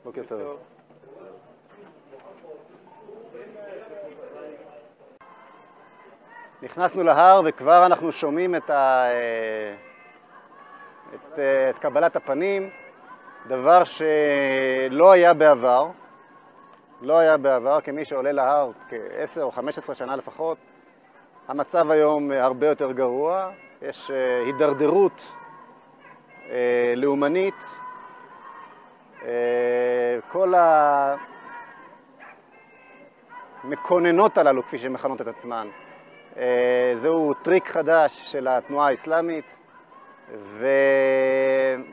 בוקר טוב. נכנסנו להר וכבר אנחנו שומעים את קבלת הפנים, דבר שלא היה בעבר. לא היה בעבר, כמי שעולה להר כ10 או 15 שנה לפחות. המצב היום הרבה יותר גרוע, יש הידרדרות לאומנית. כל המקוננות הללו, כפי שמכנות את עצמן, זהו טריק חדש של התנועה האסלאמית,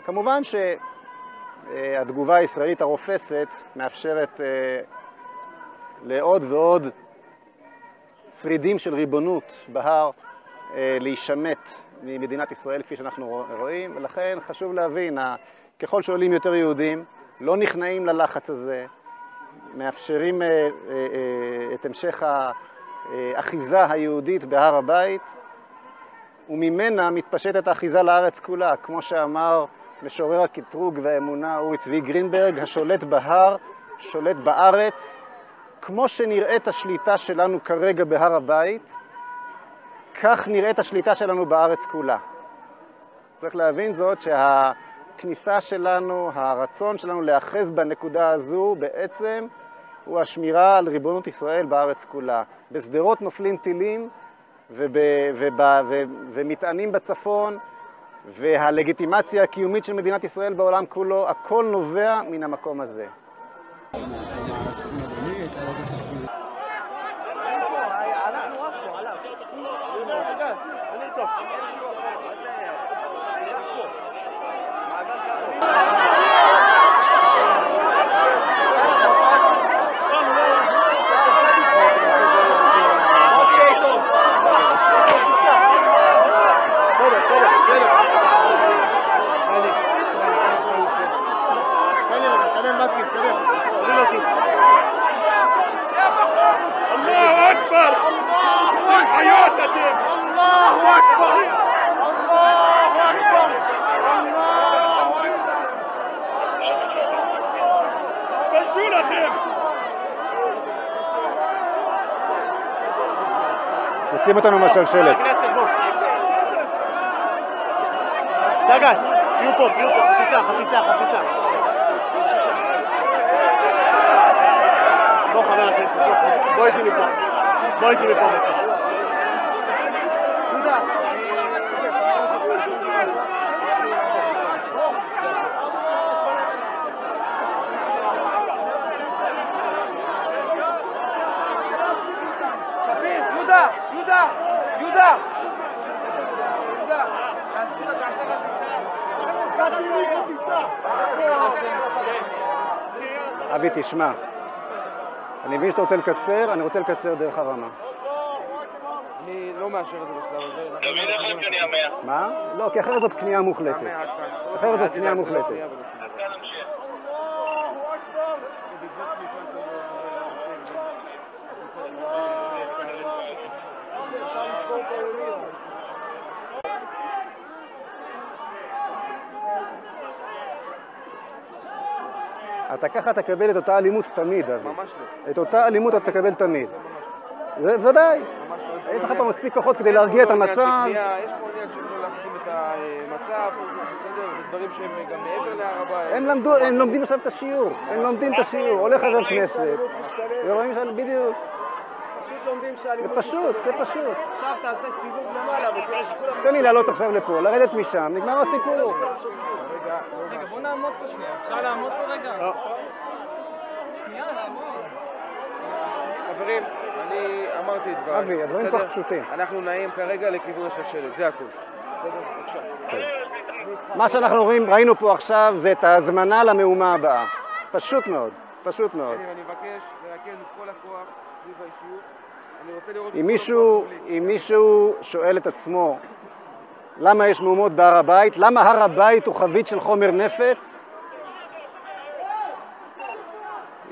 וכמובן שהתגובה הישראלית הרופסת מאפשרת לעוד ועוד שרידים של ריבונות בהר להישמט ממדינת ישראל כפי שאנחנו רואים, ולכן חשוב להבין, ככל שעולים יותר יהודים, לא נכנעים ללחץ הזה, מאפשרים את המשך האחיזה היהודית בהר הבית, וממנה מתפשטת האחיזה לארץ כולה, כמו שאמר משורר הקטרוג והאמונה אורי צבי גרינברג, השולט בהר, שולט בארץ. כמו שנראית השליטה שלנו כרגע בהר הבית, כך נראית השליטה שלנו בארץ כולה. צריך להבין זאת שהכניסה שלנו, הרצון שלנו לאחז בנקודה הזו בעצם הוא השמירה על ריבונות ישראל בארץ כולה. בסדרות נופלים טילים ומטענים בצפון, והלגיטימציה הקיומית של מדינת ישראל בעולם כולו, הכל נובע מן המקום הזה. שים אותנו מהשלשלת. תגל, יהיו פה, חציצה. בוא חבר הכנסת, בוא איתי מפה בבקשה. יהודה. יהודה! אבי, תשמע, אני מבין שאתה רוצה לקצר, אני רוצה לקצר דרך הרמה. אני לא מאשר את זה בשלב הזה. מה? לא, כי אחרת זאת קנייה מוחלטת. אתה ככה תקבל את אותה אלימות תמיד, אבי. ממש לא. את אותה אלימות אתה תקבל תמיד. ודאי. יש לך פה מספיק כוחות כדי להרגיע את המצב. יש פה עניין שלא להסכים את המצב, בסדר, זה דברים שהם גם מעבר להר הבית. הם לומדים עכשיו את השיעור. עולה חבר כנסת. ורואים שם בדיוק. פשוט לומדים שהאלימות... זה פשוט. עכשיו תעשה סיבוב למעלה ותראה שכולם... תן לי לעלות עכשיו לפה, לרדת משם, נגמר הסיפור. רגע, בוא נעמוד פה שנייה. אפשר לעמוד פה רגע? שנייה, לעמוד. חברים, אני אמרתי את דבריי. אבי, הדברים כל כך פשוטים. אנחנו נעים כרגע לכיוון השלשלת, זה הכול. בסדר? בבקשה. מה שאנחנו ראינו פה עכשיו זה את ההזמנה למהומה הבאה. פשוט מאוד. אני מבקש להקל את כל הכוח סביב האישיות. אני רוצה לראות... אם מישהו שואל את עצמו למה יש מהומות בהר הבית, למה הר הבית הוא חבית של חומר נפץ,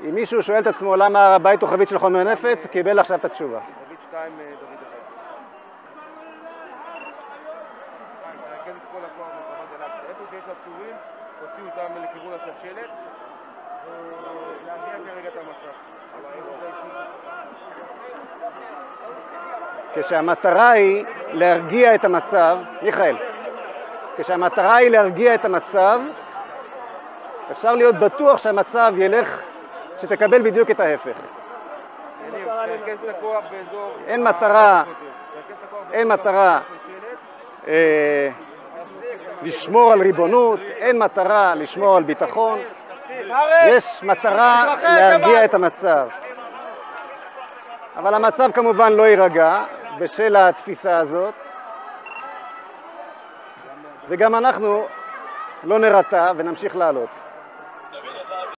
אם מישהו שואל את עצמו למה הר הבית הוא חבית של חומר נפץ, קיבל עכשיו את התשובה. דוד 2, דוד 1. איפה שיש עצורים, תוציאו אותם לכיוון השלשלת, להרגיע כרגע את המצב. כשהמטרה היא להרגיע את המצב, מיכאל, כשהמטרה היא להרגיע את המצב, אפשר להיות בטוח שהמצב ילך, שתקבל בדיוק את ההפך. אין מטרה לשמור על ריבונות, אין מטרה לשמור על ביטחון, יש מטרה להרגיע את המצב. אבל המצב כמובן לא יירגע בשל התפיסה הזאת, וגם אנחנו לא נרתע ונמשיך לעלות.